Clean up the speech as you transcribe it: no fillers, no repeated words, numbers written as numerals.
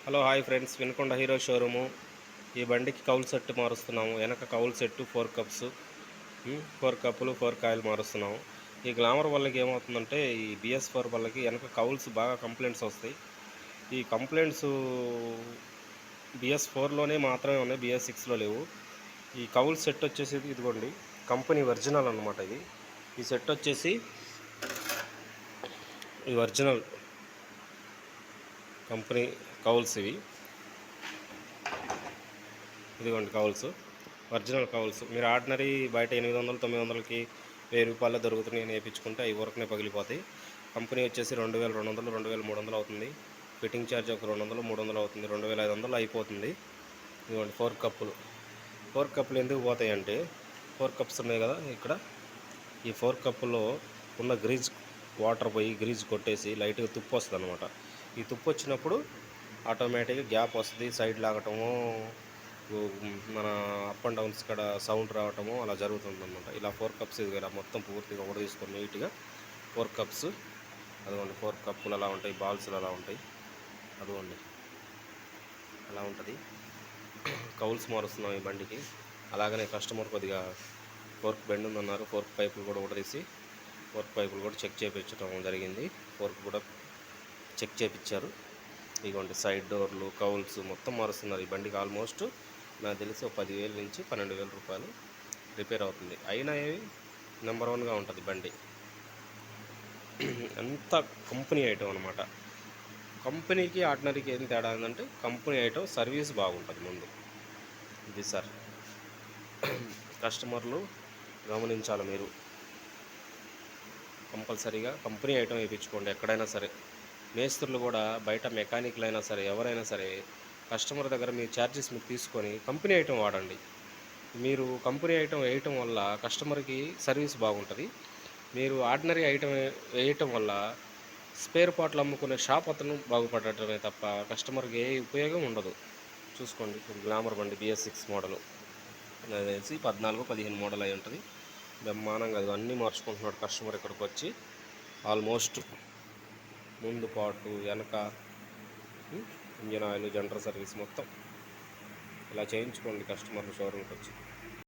Hello hi friends, Vinukonda hero showroom. ఈ బండికి కౌలు సెట్ మారుస్తున్నాము. వెనక కౌలు సెట్టు 4 కప్స్, 4 కప్పులు 4 కాయలు మారుస్తున్నాము. ఈ గ్లామర్ వల్లకి ఏమవుతుందంటే, ఈ BS4 వల్లకి వెనక కౌల్స్ బాగా కంప్లైంట్స్ వస్తాయి. ఈ కంప్లైంట్స్ BS4లోనే మాత్రమే ఉన్నాయి, BS6లో లేవు. ఈ కౌలు సెట్ వచ్చేసి ఇదిగోండి, కంపెనీ ఒరిజినల్ అనమాట. ఈ సెట్ వచ్చేసి ఈ ఒరిజినల్ కంపెనీ కౌల్స్ ఇదిగోండి కౌల్స్, ఒరిజినల్ కౌల్స్. మీరు ఆర్డినరీ బయట 800 900కి 1000 రూపాయల్లో దొరుకుతున్నాయి వేయించుకుంటే అవి ఊరకనే పగిలిపోతాయి. కంపెనీ వచ్చేసి 2200 2300 అవుతుంది. ఫిట్టింగ్ ఛార్జ్ ఒక 200 300 అవుతుంది. 2500 అయిపోతుంది. ఇదిగోండి 4 కప్పులు. 4 కప్పులు ఎందుకు పోతాయి అంటే, 4 కప్స్ ఉన్నాయి కదా ఇక్కడ, ఈ 4 కప్పుల్లో ఉన్న గ్రీజ్ వాటర్ పోయి గ్రీజ్ కొట్టేసి లైట్గా తుప్పు వస్తుంది అనమాట. ఈ తుప్పు వచ్చినప్పుడు ఆటోమేటిక్గా గ్యాప్ వస్తుంది, సైడ్ లాగటము, మన అప్ అండ్ డౌన్స్ కాడ సౌండ్ రావటము అలా జరుగుతుందన్నమాట. ఇలా 4 కప్స్ ఇలా మొత్తం పూర్తిగా ఒకటి తీసుకొని నీట్గా 4 కప్స్, అదిగోండి 4 కప్పులు అలా ఉంటాయి, బాల్స్లు అలా ఉంటాయి, అదిగోండి అలా ఉంటుంది. కౌల్స్ మారుస్తున్నాం ఈ బండికి. అలాగనే కస్టమర్ కొద్దిగా ఫోర్క్ బెండ్ ఉందన్నారు, ఫోర్క్ పైపులు కూడా తీసి ఫోర్క్ పైపులు కూడా చెక్ చేయించడం జరిగింది. ఫోర్క్ కూడా చెక్ చేయించారు. ఇదిగోండి సైడ్ డోర్లు, కౌల్స్ మొత్తం మారుస్తున్నారు ఈ బండికి. ఆల్మోస్ట్ నాకు తెలిసి ఒక 10,000 నుంచి 12,000 రూపాయలు రిపేర్ అవుతుంది. అయినా నెంబర్ 1గా ఉంటుంది బండి. అంత కంపెనీ ఐటమ్ అనమాట. కంపెనీకి ఆర్డినరీకి ఏం తేడా ఉందంటే, కంపెనీ ఐటమ్ సర్వీస్ బాగుంటుంది ముందు. ఇది సార్, కస్టమర్లు గమనించాలి. మీరు కంపల్సరీగా కంపెనీ ఐటమ్ వేయించుకోండి ఎక్కడైనా సరే. మేస్త్రులు కూడా, బయట మెకానిక్లు అయినా సరే, ఎవరైనా సరే, కస్టమర్ దగ్గర మీ ఛార్జెస్ మీరు తీసుకొని కంపెనీ ఐటమ్ వాడండి. మీరు కంపెనీ ఐటమ్ వేయటం వల్ల కస్టమర్కి సర్వీస్ బాగుంటుంది. మీరు ఆర్డినరీ ఐటమ్ వేయటం వల్ల స్పేర్ పార్ట్లు అమ్ముకునే షాప్ అతను బాగుపడటమే తప్ప కస్టమర్కి ఏ ఉపయోగం ఉండదు. చూసుకోండి, గ్లామర్ బండి BS6 మోడలు, నాకు తెలిసి 14-15 మోడల్ అయి ఉంటుంది. బ్రహ్మాండంగా అది అన్నీ మార్చుకుంటున్నాడు కస్టమర్ ఇక్కడికి వచ్చి. ఆల్మోస్ట్ ముందు పాటు, వెనక, ఇంజన్ ఆయిల్, జనరల్ సర్వీస్ మొత్తం ఇలా చేయించుకోండి కస్టమర్లు షోరూమ్కి వచ్చి.